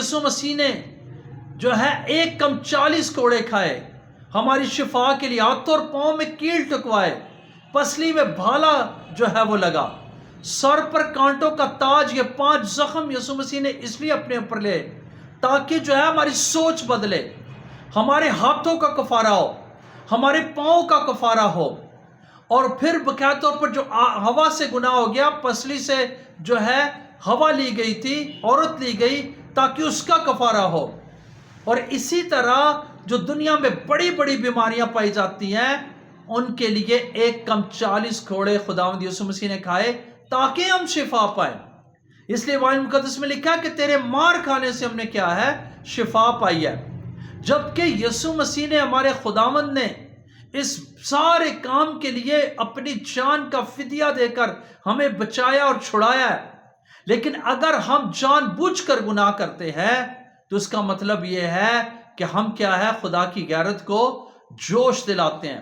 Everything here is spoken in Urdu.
یسوع مسیح نے جو ہے 1 کم 40 کوڑے کھائے، ہماری شفا کے لیے، ہاتھوں اور پاؤں میں کیل ٹکوائے، پسلی میں بھالا جو ہے وہ لگا، سر پر کانٹوں کا تاج، یہ 5 زخم یسوع مسیح نے اس لیے اپنے اوپر لے تاکہ جو ہے ہماری سوچ بدلے، ہمارے ہاتھوں کا کفارہ ہو، ہمارے پاؤں کا کفارہ ہو، اور پھر باقاعدہ طور پر جو ہوا سے گناہ ہو گیا، پسلی سے جو ہے ہوا لی گئی تھی، عورت لی گئی تاکہ اس کا کفارہ ہو۔ اور اسی طرح جو دنیا میں بڑی بڑی بیماریاں پائی جاتی ہیں، ان کے لیے 1 کم 40 کوڑے خداوند یسوع مسیح نے کھائے تاکہ ہم شفا پائیں۔ اس لیے بائبل مقدس میں لکھا کہ تیرے مار کھانے سے ہم نے کیا ہے؟ شفا پائی ہے۔ جبکہ یسوع مسیح نے، ہمارے خداوند نے اس سارے کام کے لیے اپنی جان کا فدیہ دے کر ہمیں بچایا اور چھڑایا ہے، لیکن اگر ہم جان بوجھ کر گناہ کرتے ہیں تو اس کا مطلب یہ ہے کہ ہم کیا ہے؟ خدا کی غیرت کو جوش دلاتے ہیں۔